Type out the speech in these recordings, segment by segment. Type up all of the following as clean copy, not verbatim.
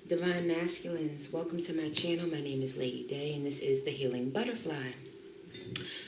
Divine Masculines, welcome to my channel. My name is Lady Day, and this is the Healing Butterfly.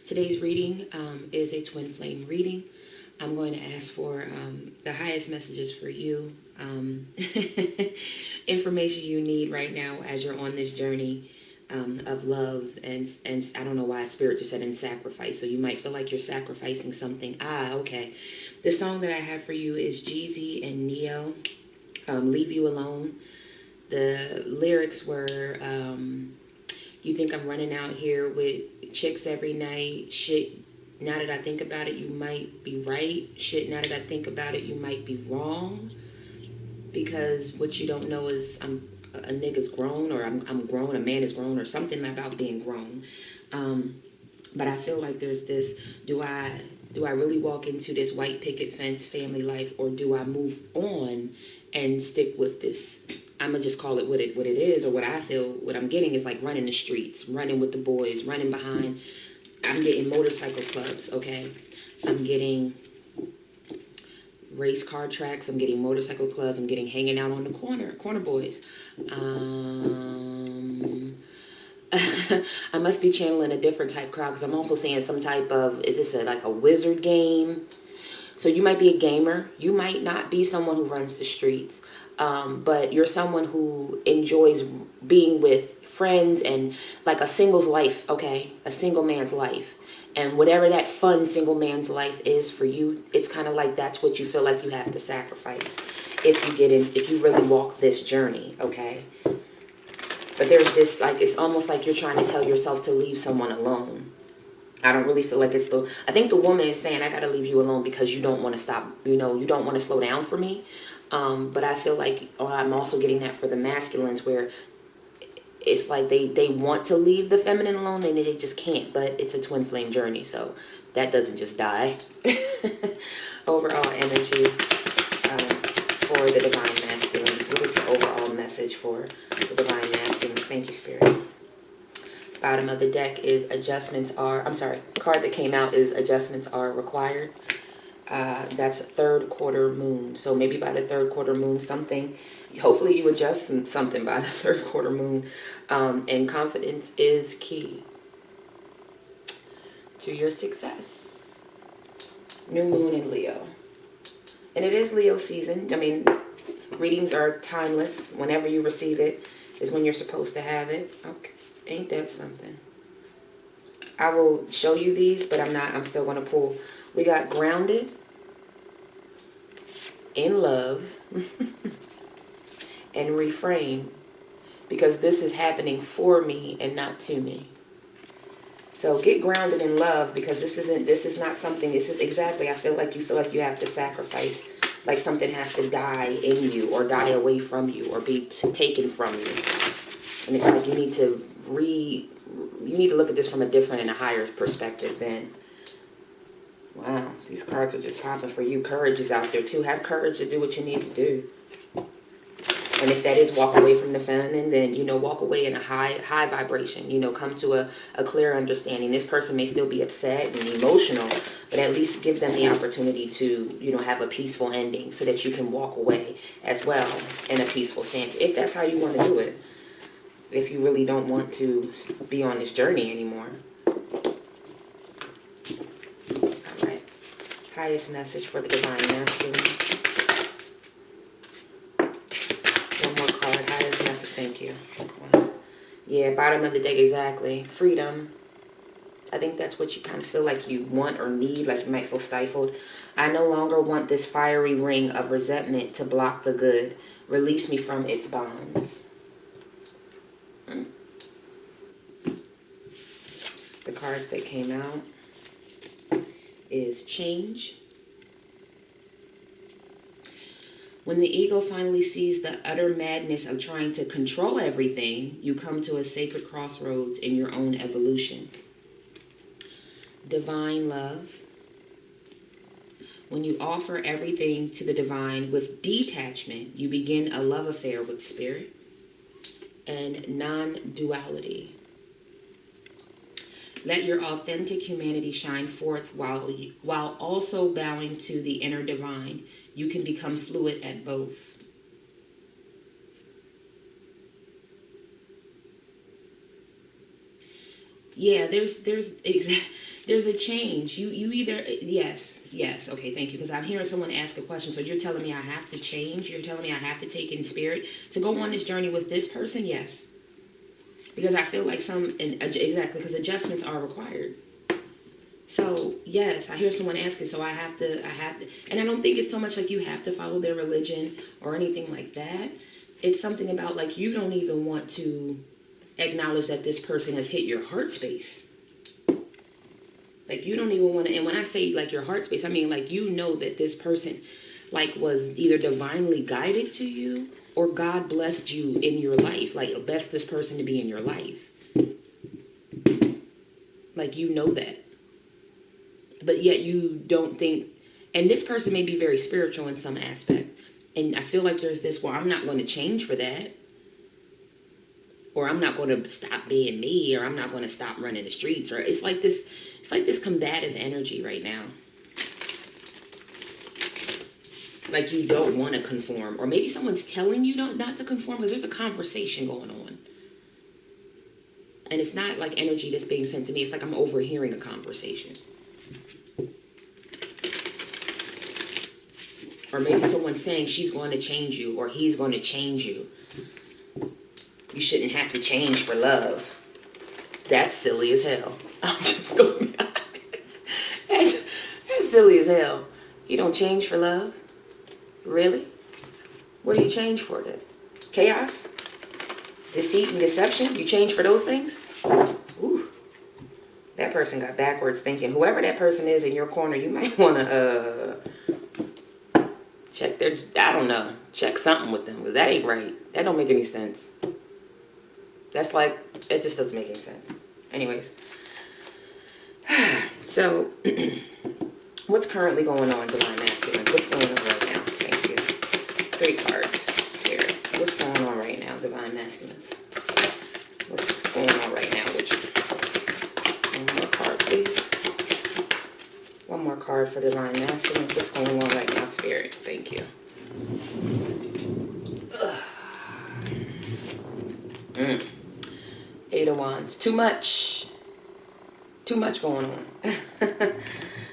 Today's reading is a twin flame reading. I'm going to ask for the highest messages for you, information you need right now as you're on this journey of love, and I don't know why Spirit just said in sacrifice, so you might feel like you're sacrificing something. Okay. The song that I have for you is Jeezy and Neo, Leave You Alone. The lyrics were, you think I'm running out here with chicks every night. Shit, now that I think about it, you might be right. Shit, now that I think about it, you might be wrong. Because what you don't know is a nigga's grown, or I'm grown, a man is grown, or something about being grown. But I feel like there's this, do I really walk into this white picket fence family life, or do I move on and stick with this? I'm going to just call it what it is, or what I feel, what I'm getting is like running the streets, running with the boys, running behind. I'm getting motorcycle clubs, okay? I'm getting race car tracks. I'm getting motorcycle clubs. I'm getting hanging out on the corner boys. I must be channeling a different type crowd, because I'm also seeing some type of, is this like a wizard game? So you might be a gamer. You might not be someone who runs the streets. But you're someone who enjoys being with friends and like a single's life, okay? A single man's life. And whatever that fun single man's life is for you, it's kind of like that's what you feel like you have to sacrifice if you really walk this journey, okay? But there's just like, it's almost like you're trying to tell yourself to leave someone alone. I don't really feel like I think the woman is saying, I got to leave you alone because you don't want to stop, you don't want to slow down for me. But I feel like I'm also getting that for the masculines, where it's like they want to leave the feminine alone and they just can't, but it's a twin flame journey, so that doesn't just die. Overall energy for the divine masculines. What is the overall message for the divine masculines? Thank you, Spirit. Bottom of the deck is card that came out is adjustments are required. That's third quarter moon. So maybe by the third quarter moon, hopefully you adjust something by the third quarter moon. And confidence is key to your success. New moon in Leo. And it is Leo season. I mean, readings are timeless. Whenever you receive it is when you're supposed to have it. Okay. Ain't that something? I will show you these, but I'm still going to pull. We got grounded in love and reframe, because this is happening for me and not to me. So get grounded in love, because this is not something, this is exactly, I feel like you have to sacrifice, like something has to die in you or die away from you or be taken from you. And it's like you need to look at this from a different and a higher perspective then. Wow, these cards are just popping for you. Courage is out there too. Have courage to do what you need to do. And if that is walk away from the feminine, then, walk away in a high vibration. Come to a clear understanding. This person may still be upset and emotional, but at least give them the opportunity to, have a peaceful ending so that you can walk away as well in a peaceful stance. If that's how you want to do it. If you really don't want to be on this journey anymore. Highest message for the divine masculine. One more card. Highest message. Thank you. Yeah, bottom of the deck, exactly. Freedom. I think that's what you kind of feel like you want or need, like you might feel stifled. I no longer want this fiery ring of resentment to block the good. Release me from its bonds. The cards that came out is change. When the ego finally sees the utter madness of trying to control everything, you come to a sacred crossroads in your own evolution. Divine love. When you offer everything to the divine with detachment, you begin a love affair with spirit. And non-duality. Let your authentic humanity shine forth while also bowing to the inner divine. You can become fluid at both. Yeah, there's a change. You either, yes, okay, thank you, because I'm hearing someone ask a question. So you're telling me I have to change? You're telling me I have to take in spirit to go on this journey with this person? Yes, because I feel like exactly, because adjustments are required. So yes, I hear someone asking, so I have to, and I don't think it's so much like you have to follow their religion or anything like that. It's something about like you don't even want to acknowledge that this person has hit your heart space. Like you don't even want to, and when I say like your heart space, I mean like you know that this person like was either divinely guided to you or God blessed you in your life, like blessed this person to be in your life. Like you know that. But yet you don't think, and this person may be very spiritual in some aspect. And I feel like there's this, well, I'm not going to change for that. Or I'm not going to stop being me, or I'm not going to stop running the streets. Or it's like this combative energy right now. Like you don't want to conform. Or maybe someone's telling you not to conform because there's a conversation going on. And it's not like energy that's being sent to me. It's like I'm overhearing a conversation. Or maybe someone's saying she's going to change you or he's going to change you. You shouldn't have to change for love. That's silly as hell. I'm just going to be honest. That's silly as hell. You don't change for love? Really? What do you change for then? Chaos? Deceit and deception? You change for those things? Ooh. That person got backwards thinking. Whoever that person is in your corner, you might want to check their, I don't know, check something with them, because that ain't right. That don't make any sense. That's like, it just doesn't make any sense. Anyways. So, what's currently going on, Divine Masculine? What's going on right now? Thank you. 3 cards, Spirit. What's going on right now, Divine Masculines? What's going on right now with you? One more card, please. One more card for Divine Masculine. What's going on right now, Spirit? Thank you. Eight of Wands. Too much. Too much going on.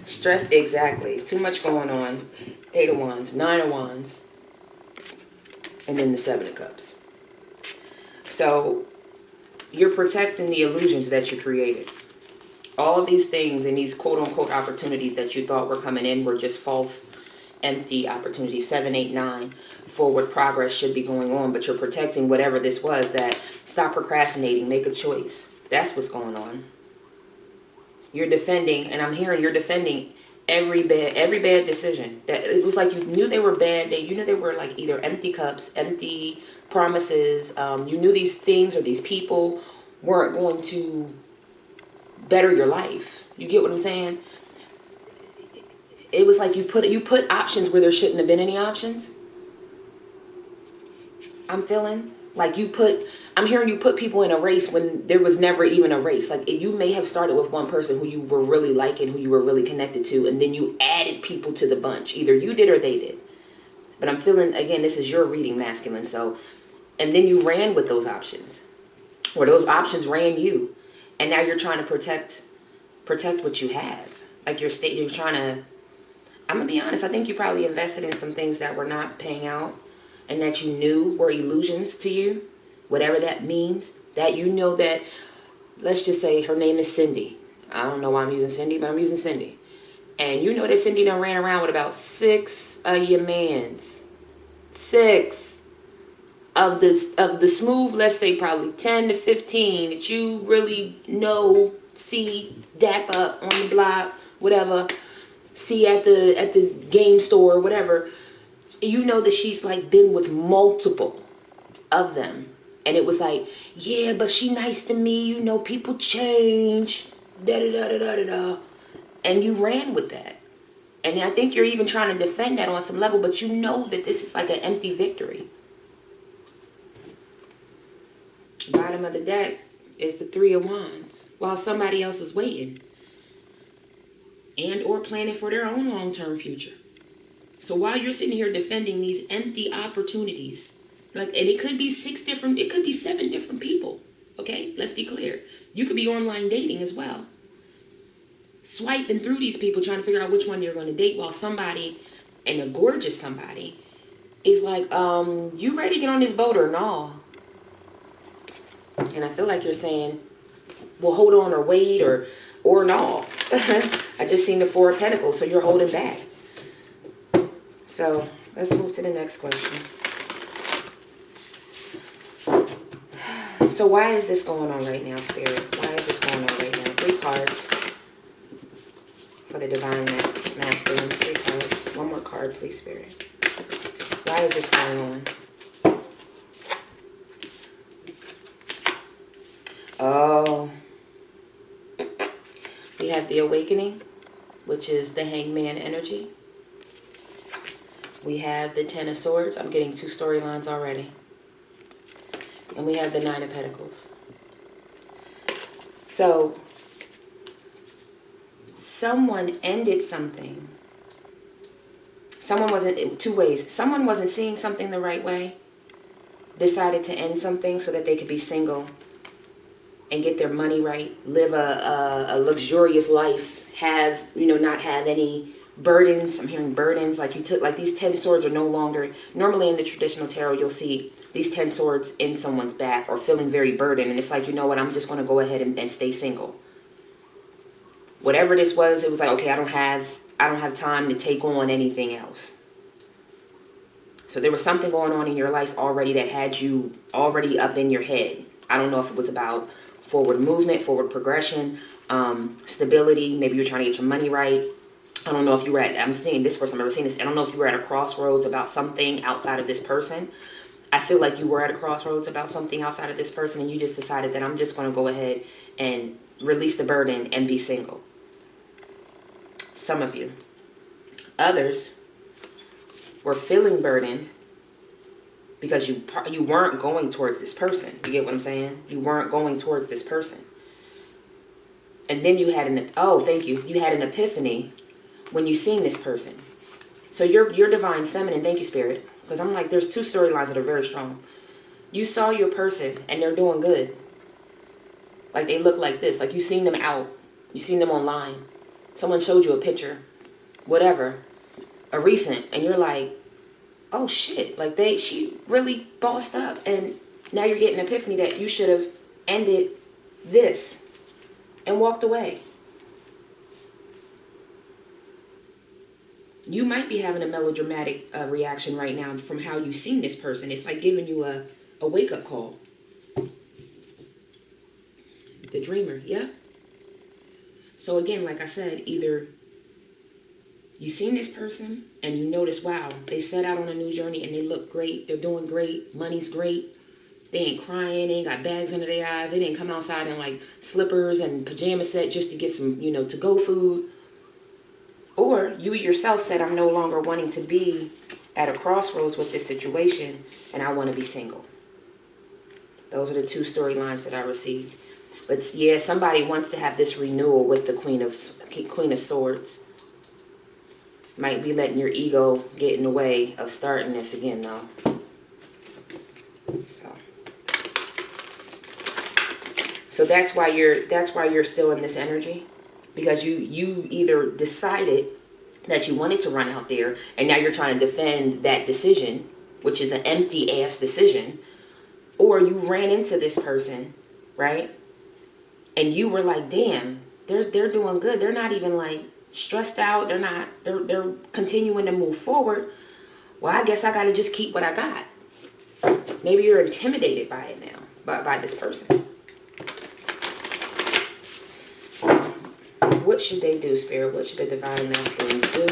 Stress, exactly. Too much going on. 8 of Wands. 9 of Wands. And then the 7 of Cups. So, you're protecting the illusions that you created. All of these things and these quote-unquote opportunities that you thought were coming in were just false, empty opportunities. 7, 8, 9. Forward progress should be going on, but you're protecting whatever this was. That stop procrastinating, make a choice. That's what's going on. You're defending, and I'm hearing you're defending every bad decision. That it was like you knew they were bad. You knew they were like either empty cups, empty promises. You knew these things or these people weren't going to better your life. You get what I'm saying? It was like you put options where there shouldn't have been any options. I'm feeling like I'm hearing you put people in a race when there was never even a race. Like you may have started with one person who you were really liking, who you were really connected to, and then you added people to the bunch. Either you did or they did. But I'm feeling, again, this is your reading, Masculine. So, and then you ran with those options. Or those options ran you. And now you're trying to protect what you have. Like you're trying to, I'm going to be honest, I think you probably invested in some things that were not paying out and that you knew were illusions to you, whatever that means, that you know that, let's just say her name is Cindy. I don't know why I'm using Cindy, but I'm using Cindy. And you know that Cindy done ran around with about 6 of your mans. 6 of the smooth, let's say probably 10 to 15 that you really know, see, dap up on the block, whatever, see at the game store, whatever. You know that she's like been with multiple of them. And it was like, yeah, but she nice to me, you know, people change, da-da-da-da-da-da. And you ran with that. And I think you're even trying to defend that on some level, but you know that this is like an empty victory. Bottom of the deck is the 3 of Wands, while somebody else is waiting and or planning for their own long-term future. So while you're sitting here defending these empty opportunities, like, and it could be 7 different people. Okay, let's be clear. You could be online dating as well. Swiping through these people trying to figure out which one you're going to date, while somebody, and a gorgeous somebody, is like, you ready to get on this boat or no? And I feel like you're saying, well, hold on or wait or no. I just seen the Four of Pentacles, so you're holding back. So let's move to the next question. So why is this going on right now, Spirit? Why is this going on right now? 3 cards for the Divine Masculine. 3 cards. One more card, please, Spirit. Why is this going on? Oh. We have the Awakening, which is the Hangman energy. We have the 10 of Swords. I'm getting 2 storylines already. And we have the 9 of Pentacles. So, someone ended something. Someone wasn't, 2 ways. Someone wasn't seeing something the right way, decided to end something so that they could be single and get their money right, live a luxurious life, have, not have any burdens. I'm hearing burdens, like you took, like these 10 swords are no longer, normally in the traditional tarot, you'll see these 10 swords in someone's back or feeling very burdened. And it's like, you know what, I'm just going to go ahead and stay single. Whatever this was, it was like, okay, I don't have time to take on anything else. So there was something going on in your life already that had you already up in your head. I don't know if it was about forward movement, forward progression, stability. Maybe you're trying to get your money right. I don't know if you were I'm seeing this person, I've never seen this. I don't know if you were at a crossroads about something outside of this person. I feel like you were at a crossroads about something outside of this person, and you just decided that I'm just going to go ahead and release the burden and be single. Some of you. Others were feeling burdened because you weren't going towards this person. You get what I'm saying? You weren't going towards this person. And then you had you had an epiphany when you seen this person. So your Divine Feminine, thank you, Spirit. Because I'm like, there's 2 storylines that are very strong. You saw your person and they're doing good. Like they look like this. Like you seen them out. You seen them online. Someone showed you a picture. Whatever. A recent. And you're like, oh shit. Like she really bossed up. And now you're getting an epiphany that you should have ended this and walked away. You might be having a melodramatic reaction right now from how you've seen this person. It's like giving you a wake-up call. The Dreamer, yeah? So again, like I said, either you seen this person and you notice, wow, they set out on a new journey and they look great. They're doing great. Money's great. They ain't crying. They ain't got bags under their eyes. They didn't come outside in like slippers and pajama set just to get some, to-go food. Or you yourself said, I'm no longer wanting to be at a crossroads with this situation and I want to be single. Those are the 2 storylines that I received. But yeah, somebody wants to have this renewal with the Queen of Swords. Might be letting your ego get in the way of starting this again, though. So that's why you're still in this energy. Because you either decided that you wanted to run out there and now you're trying to defend that decision, which is an empty ass decision, or you ran into this person, right? And you were like, damn, they're doing good. They're not even like stressed out. They're continuing to move forward. Well, I guess I got to just keep what I got. Maybe you're intimidated by it now, by this person. What should they do, Spirit? What should the Divine Masculines do?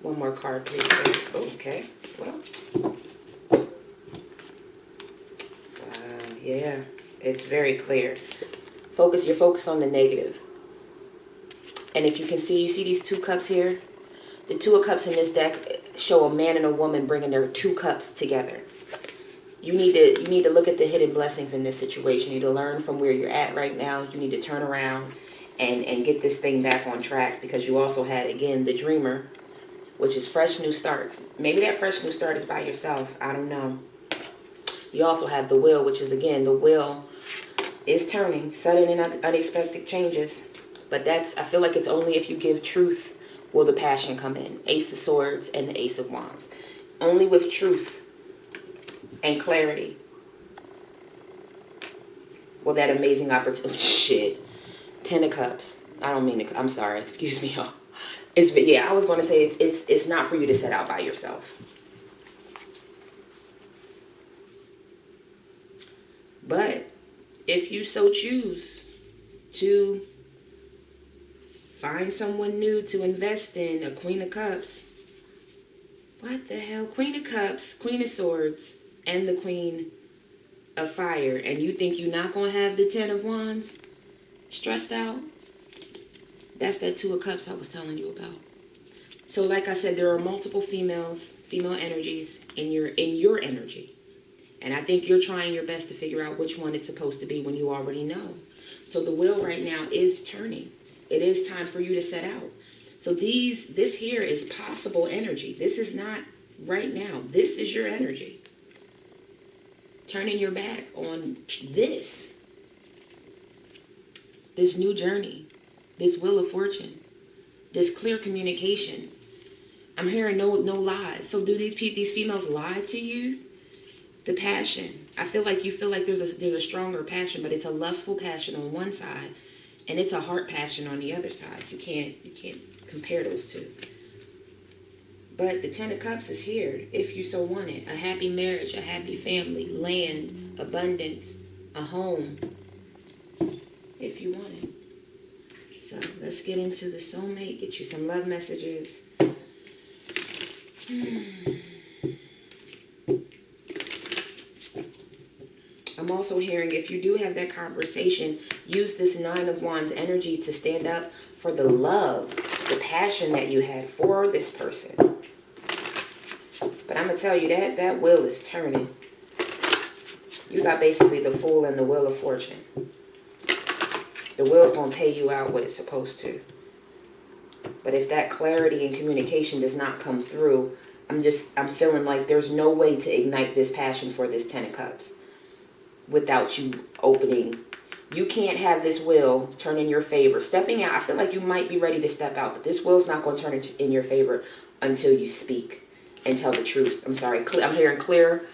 One more card, please, Spirit. Okay. Well. Yeah. It's very clear. You're focused on the negative. And if you can see, you see these 2 cups here? The 2 of Cups in this deck show a man and a woman bringing their 2 cups together. You need to look at the hidden blessings in this situation. You need to learn from where you're at right now. You need to turn around and get this thing back on track, because you also had, again, the Dreamer, which is fresh new starts. Maybe that fresh new start is by yourself. I don't know. You also have the wheel, which is, again, the wheel is turning, sudden and unexpected changes. But I feel like it's only if you give truth will the passion come in. Ace of Swords and the Ace of Wands. Only with truth and clarity will that amazing opportunity. Shit. 10 of Cups. I don't mean to, I'm sorry. Excuse me, y'all. I was going to say it's not for you to set out by yourself. But if you so choose to find someone new to invest in, a Queen of Cups. What the hell? Queen of Cups, Queen of Swords, and the Queen of Fire. And you think you're not going to have the 10 of Wands? Stressed out? That's that 2 of Cups I was telling you about. So like I said, there are multiple female energies in your energy. And I think you're trying your best to figure out which one it's supposed to be when you already know. So the wheel right now is turning. It is time for you to set out. So this here is possible energy. This is not right now. This is your energy. Turning your back on this new journey, this wheel of fortune, this clear communication. I'm hearing no lies. So do these females lie to you? The passion. I feel like you feel like there's a stronger passion, but it's a lustful passion on one side, and it's a heart passion on the other side. You can't compare those two. But the 10 of Cups is here if you so want it. A happy marriage, a happy family, land, abundance, a home, if you want it. So let's get into the soulmate, get you some love messages. I'm also hearing if you do have that conversation, use this 9 of Wands energy to stand up for the love, the passion that you had for this person. But I'm going to tell you that wheel is turning. You got basically the Fool and the Wheel of Fortune. The wheel's going to pay you out what it's supposed to. But if that clarity and communication does not come through, I'm feeling like there's no way to ignite this passion for this 10 of Cups without you opening. You can't have this wheel turn in your favor. Stepping out, I feel like you might be ready to step out, but this wheel's not going to turn in your favor until you speak and tell the truth. I'm sorry. I'm hearing clear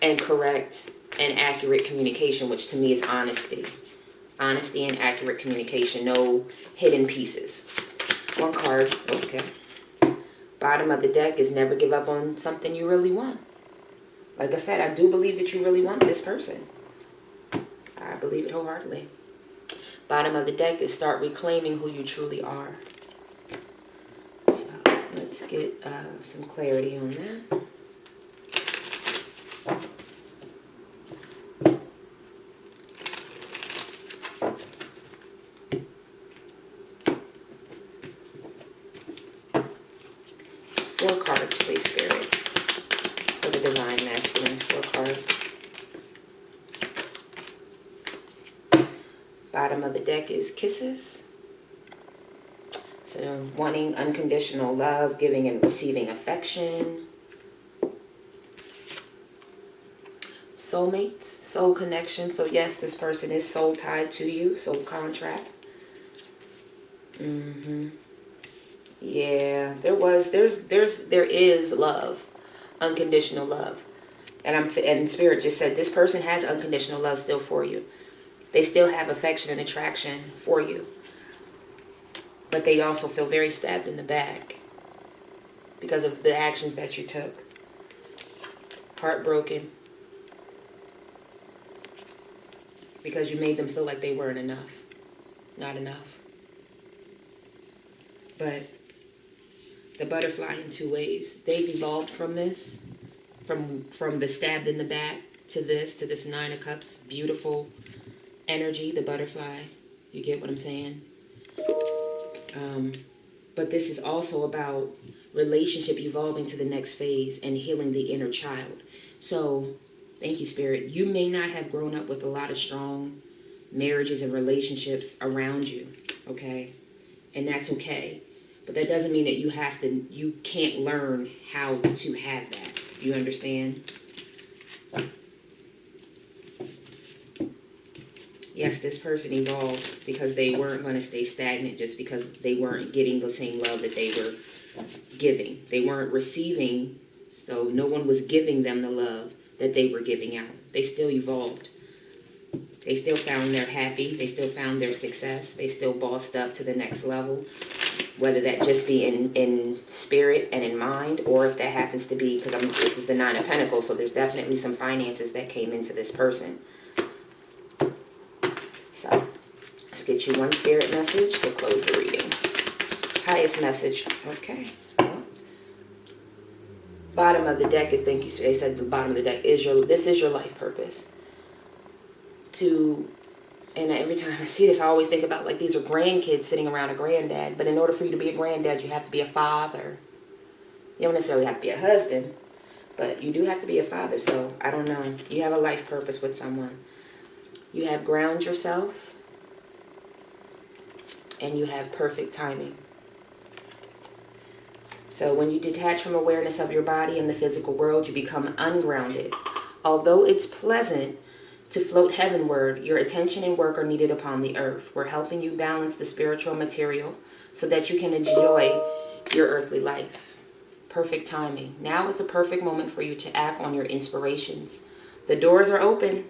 and correct and accurate communication, which to me is honesty. Honesty and accurate communication. No hidden pieces. One card. Okay. Bottom of the deck is never give up on something you really want. Like I said, I do believe that you really want this person. I believe it wholeheartedly. Bottom of the deck is start reclaiming who you truly are. So let's get some clarity on that. Four cards, please, Spirit. For the Divine Masculines, 4 cards. Bottom of the deck is Kisses. So wanting unconditional love, giving and receiving affection. Soulmates, soul connection. So yes, this person is soul tied to you, soul contract. Yeah, there is love, unconditional love. And Spirit just said this person has unconditional love still for you. They still have affection and attraction for you. But they also feel very stabbed in the back because of the actions that you took. Heartbroken. Because you made them feel like they weren't enough. Not enough. But the butterfly in 2 ways. They've evolved from this. From the stabbed in the back to this 9 of Cups. Beautiful energy, the butterfly. You get what I'm saying? But this is also about relationship evolving to the next phase and healing the inner child. So, thank you, Spirit. You may not have grown up with a lot of strong marriages and relationships around you, okay? And that's okay. But that doesn't mean that you can't learn how to have that. You understand? Yes, this person evolved because they weren't going to stay stagnant just because they weren't getting the same love that they were giving. They weren't receiving, so no one was giving them the love that they were giving out. They still evolved. They still found their happy. They still found their success. They still bossed up to the next level, whether that just be in spirit and in mind, or if that happens to be, because this is the Nine of Pentacles, so there's definitely some finances that came into this person. So let's get you one spirit message to close the reading. Highest message. Okay. Well, bottom of the deck is, thank you. They said the bottom of the deck is this is your life purpose. And every time I see this, I always think about, like, these are grandkids sitting around a granddad. But in order for you to be a granddad, you have to be a father. You don't necessarily have to be a husband, but you do have to be a father. So I don't know. You have a life purpose with someone. You have ground yourself, and you have perfect timing. So when you detach from awareness of your body and the physical world, you become ungrounded. Although it's pleasant to float heavenward, your attention and work are needed upon the earth. We're helping you balance the spiritual material so that you can enjoy your earthly life. Perfect timing. Now is the perfect moment for you to act on your inspirations. The doors are open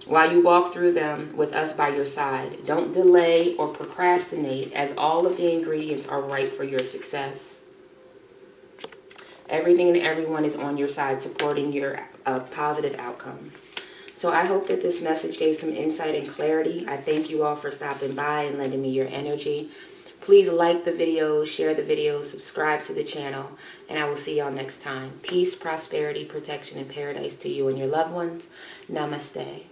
while you walk through them with us by your side. Don't delay or procrastinate, as all of the ingredients are right for your success. Everything and everyone is on your side, supporting your positive outcome. So I hope that this message gave some insight and clarity. I thank you all for stopping by and lending me your energy. Please like the video, share the video, subscribe to the channel, and I will see y'all next time. Peace, prosperity, protection, and paradise to you and your loved ones. Namaste.